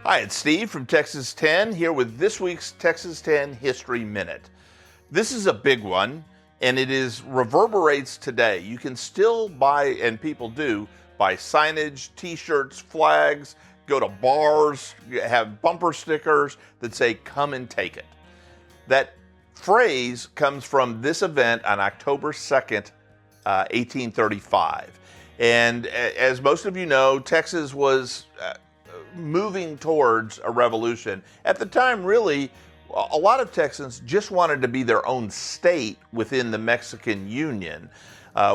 Hi, it's Steve from Texas 10 here with this week's Texas 10 History Minute. This is a big one, and it reverberates today. You can still buy, and people do, buy signage, t-shirts, flags, go to bars, have bumper stickers that say, "Come and take it." That phrase comes from this event on October 2nd, 1835. And as most of you know, Texas was moving towards a revolution. At the time, really, a lot of Texans just wanted to be their own state within the Mexican Union.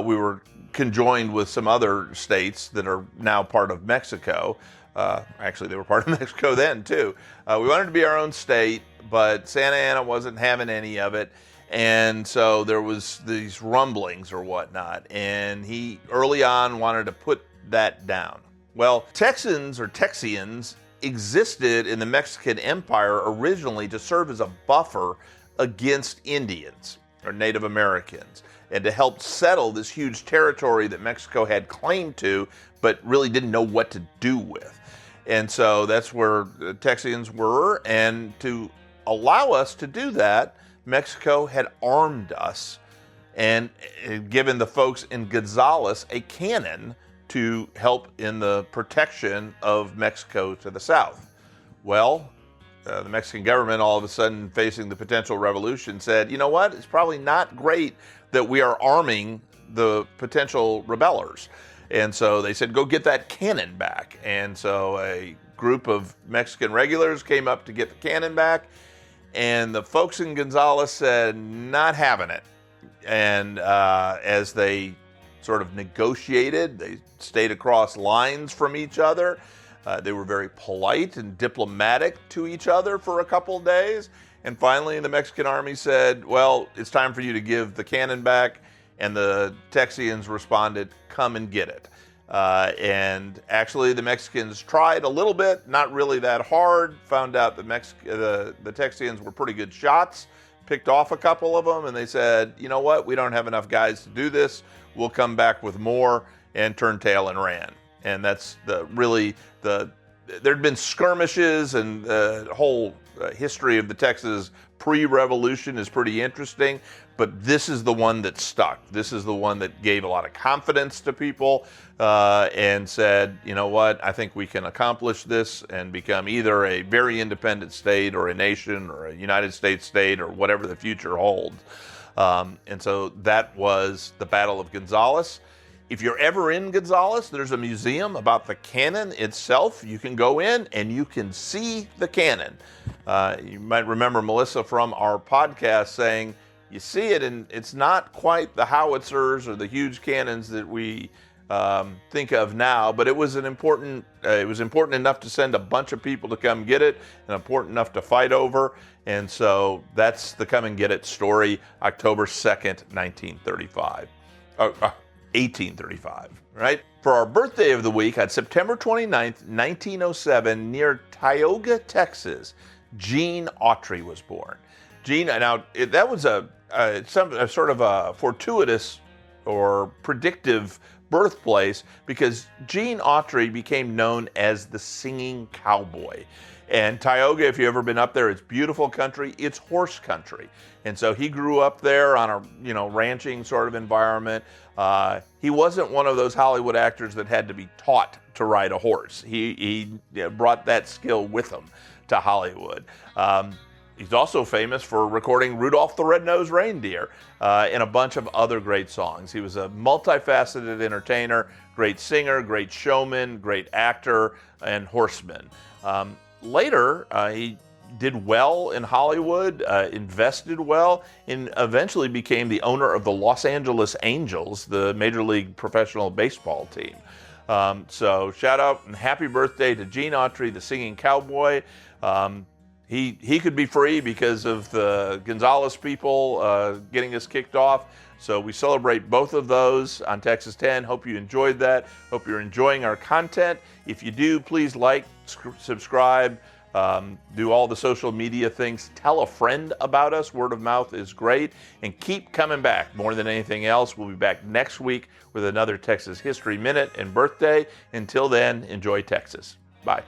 We were conjoined with some other states that are now part of Mexico. Actually, they were part of Mexico then, too. We wanted to be our own state, but Santa Anna wasn't having any of it. And so there was these rumblings or whatnot. And he early on wanted to put that down. Well, Texans or Texians existed in the Mexican Empire originally to serve as a buffer against Indians or Native Americans and to help settle this huge territory that Mexico had claim to but really didn't know what to do with. And so that's where the Texians were, and to allow us to do that, Mexico had armed us and given the folks in Gonzales a cannon to help in the protection of Mexico to the south. Well, the Mexican government, all of a sudden facing the potential revolution, said, you know what, it's probably not great that we are arming the potential rebellers. And so they said, go get that cannon back. And so a group of Mexican regulars came up to get the cannon back, and the folks in Gonzales said, not having it. And as they sort of negotiated, they stayed across lines from each other. They were very polite and diplomatic to each other for a couple of days. And finally, the Mexican army said, well, it's time for you to give the cannon back. And the Texians responded, come and get it. And actually, the Mexicans tried a little bit, not really that hard, found out that the Texians were pretty good shots, picked off a couple of them, and they said, you know what, we don't have enough guys to do this. We'll come back with more, and turned tail and ran. And that's there'd been skirmishes, and the whole history of the Texas pre-revolution is pretty interesting, but this is the one that stuck. This is the one that gave a lot of confidence to people and said, you know what, I think we can accomplish this and become either a very independent state or a nation or a United States state or whatever the future holds. And so that was the Battle of Gonzales. If you're ever in Gonzales, there's a museum about the cannon itself. You can go in and you can see the cannon. You might remember Melissa from our podcast saying, you see it, and it's not quite the howitzers or the huge cannons that we think of now, but it was important enough to send a bunch of people to come get it, and important enough to fight over. And so that's the come and get it story, October 2nd, 1835, right? For our birthday of the week, on September 29th, 1907, near Tioga, Texas, Gene Autry was born. Gene, now that was a sort of a fortuitous or predictive birthplace, because Gene Autry became known as the singing cowboy. And Tioga, if you've ever been up there, it's beautiful country. It's horse country. And so he grew up there on a ranching sort of environment. He wasn't one of those Hollywood actors that had to be taught to ride a horse. He brought that skill with him to Hollywood. He's also famous for recording Rudolph the Red-Nosed Reindeer and a bunch of other great songs. He was a multifaceted entertainer, great singer, great showman, great actor, and horseman. Later, he did well in Hollywood, invested well, and eventually became the owner of the Los Angeles Angels, the Major League Professional Baseball team. So shout out and happy birthday to Gene Autry, the singing cowboy. He could be free because of the Gonzales people getting us kicked off. So we celebrate both of those on Texas 10. Hope you enjoyed that. Hope you're enjoying our content. If you do, please like, subscribe, do all the social media things. Tell a friend about us. Word of mouth is great. And keep coming back. More than anything else, we'll be back next week with another Texas History Minute and birthday. Until then, enjoy Texas. Bye.